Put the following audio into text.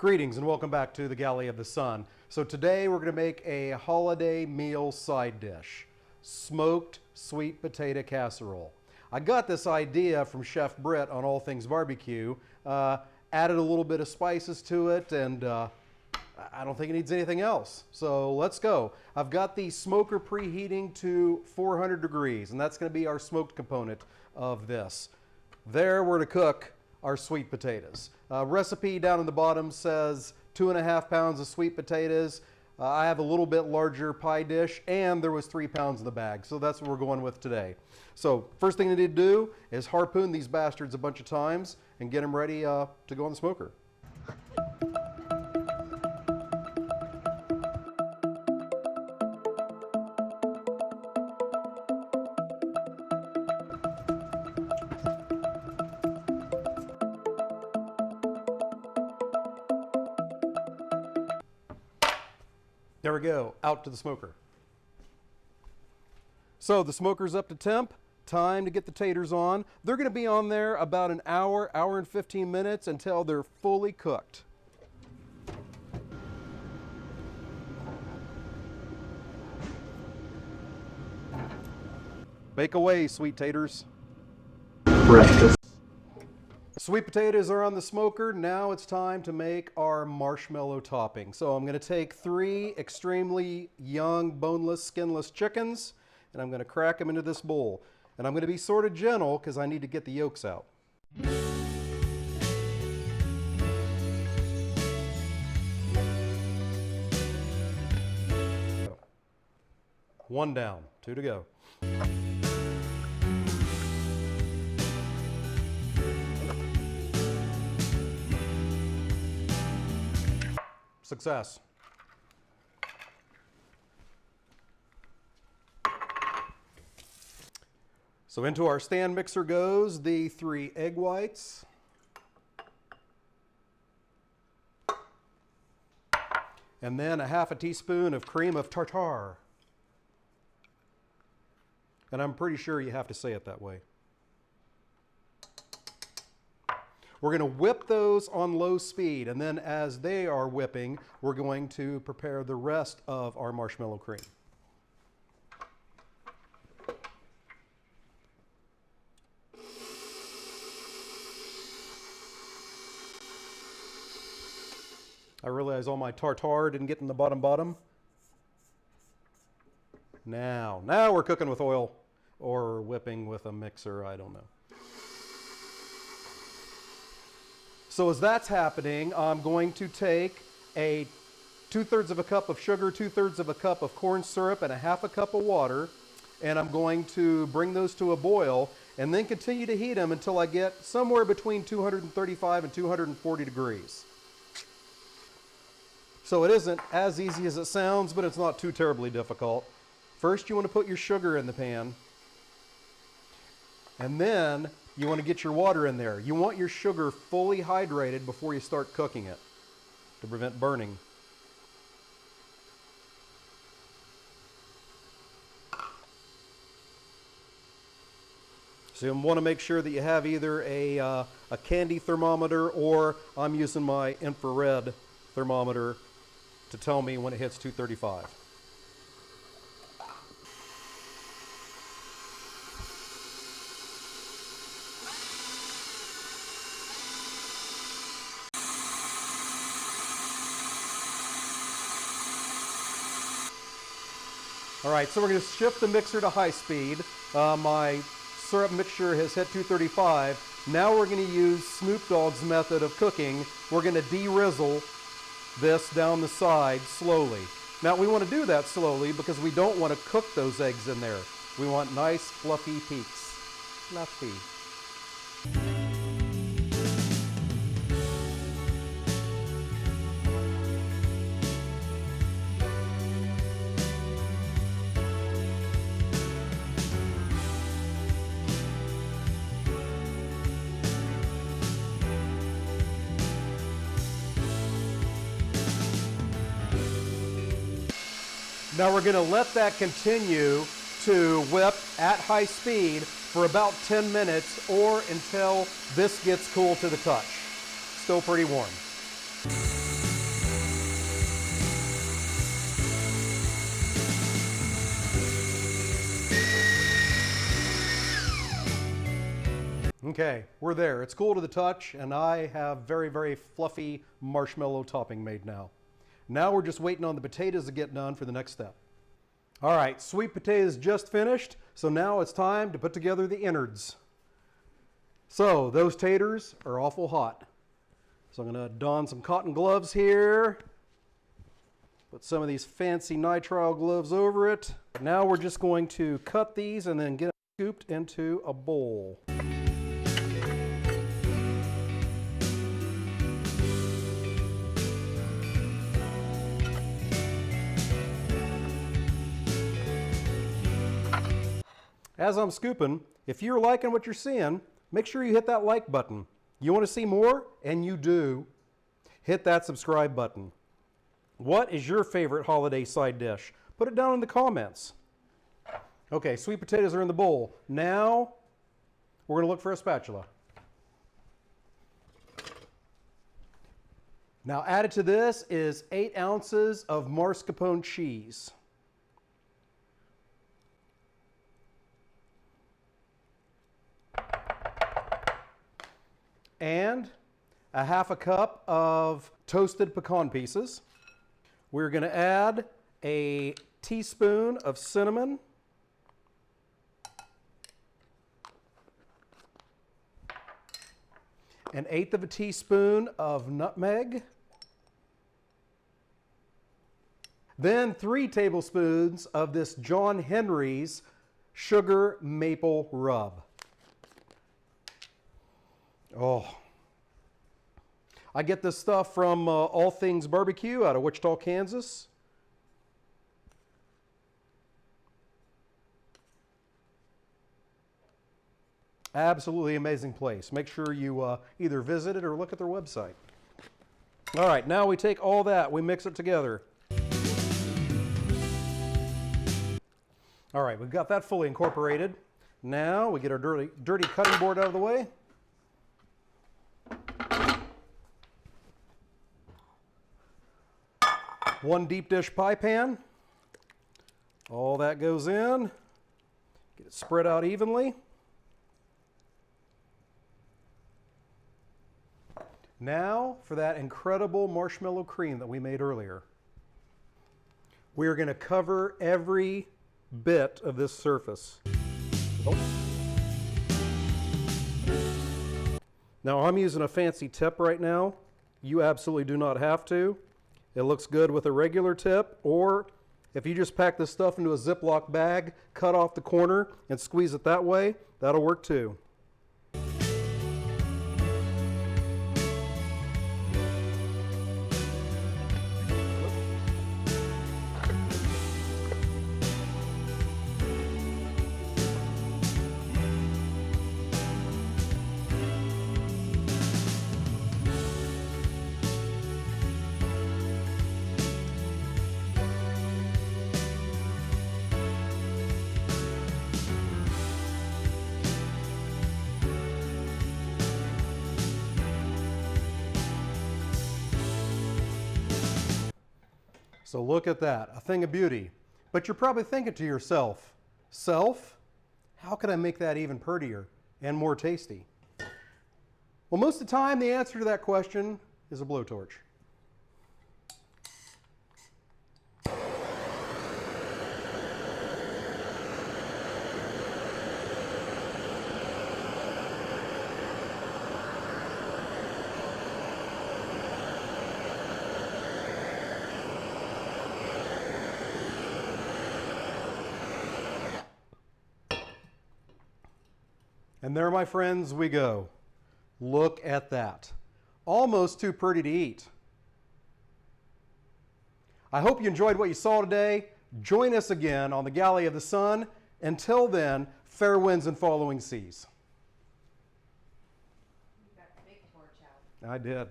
Greetings and welcome back to the Galley of the Sun. So today we're going to make a holiday meal side dish, smoked sweet potato casserole. I got this idea from Chef Britt on All Things Barbecue, added a little bit of spices to it, and I don't think it needs anything else. So let's go. I've got the smoker preheating to 400 degrees, and that's going to be our smoked component of this. There we're to cook our sweet potatoes. Recipe down in the bottom says 2.5 pounds of sweet potatoes. I have a little bit larger pie dish, and there was 3 pounds in the bag, so that's what we're going with today. So first thing I need to do is harpoon these bastards a bunch of times and get them ready to go on the smoker. There we go, out to the smoker. So the smoker's up to temp, time to get the taters on. They're gonna be on there about an hour, hour and 15 minutes until they're fully cooked. Bake away, sweet taters. Breakfast. Sweet potatoes are on the smoker. Now it's time to make our marshmallow topping. So I'm going to take 3 extremely young, boneless, skinless chickens, and I'm going to crack them into this bowl. And I'm going to be sort of gentle because I need to get the yolks out. One down, 2 to go. Success. So into our stand mixer goes the 3 egg whites, and then a ½ teaspoon of cream of tartar. And I'm pretty sure you have to say it that way. We're going to whip those on low speed, and then as they are whipping, we're going to prepare the rest of our marshmallow cream. I realize all my tartar didn't get in the bottom. Now we're cooking with oil or whipping with a mixer, I don't know. So as that's happening, I'm going to take a 2/3 of a cup of sugar, 2/3 of a cup of corn syrup, and a ½ cup of water, and I'm going to bring those to a boil and then continue to heat them until I get somewhere between 235 and 240 degrees. So it isn't as easy as it sounds, but it's not too terribly difficult. First, you want to put your sugar in the pan, and then you want to get your water in there. You want your sugar fully hydrated before you start cooking it to prevent burning. So you want to make sure that you have either a candy thermometer, or I'm using my infrared thermometer to tell me when it hits 235. All right, so we're going to shift the mixer to high speed. My syrup mixture has hit 235. Now we're going to use Snoop Dogg's method of cooking. We're going to de-rizzle this down the side slowly. Now we want to do that slowly because we don't want to cook those eggs in there. We want nice fluffy peaks. Fluffy. Now we're going to let that continue to whip at high speed for about 10 minutes or until this gets cool to the touch. Still pretty warm. Okay, we're there. It's cool to the touch, and I have very, very fluffy marshmallow topping made now. Now we're just waiting on the potatoes to get done for the next step. All right, sweet potatoes just finished, so now it's time to put together the innards. So those taters are awful hot. So I'm going to don some cotton gloves here. Put some of these fancy nitrile gloves over it. Now we're just going to cut these and then get them scooped into a bowl. As I'm scooping, if you're liking what you're seeing, make sure you hit that like button. You want to see more? And you do. Hit that subscribe button. What is your favorite holiday side dish? Put it down in the comments. Okay, sweet potatoes are in the bowl. Now, we're going to look for a spatula. Now, added to this is 8 ounces of mascarpone cheese. And a half a cup of toasted pecan pieces. We're going to add a teaspoon of cinnamon, an eighth of a teaspoon of nutmeg, then 3 tablespoons of this John Henry's sugar maple rub. Oh, I get this stuff from All Things Barbecue out of Wichita, Kansas. Absolutely amazing place. Make sure you either visit it or look at their website. All right, now we take all that, we mix it together. All right, we've got that fully incorporated. Now we get our dirty cutting board out of the way. One deep dish pie pan. All that goes in. Get it spread out evenly. Now for that incredible marshmallow cream that we made earlier. We are going to cover every bit of this surface. Oh. Now I'm using a fancy tip right now. You absolutely do not have to. It looks good with a regular tip, or if you just pack this stuff into a Ziploc bag, cut off the corner and squeeze it that way, that'll work too. So look at that, a thing of beauty. But you're probably thinking to yourself, self, how can I make that even prettier and more tasty? Well, most of the time, the answer to that question is a blowtorch. And there, my friends, we go. Look at that. Almost too pretty to eat. I hope you enjoyed what you saw today. Join us again on the Galley of the Sun. Until then, fair winds and following seas. You got the big torch out. I did.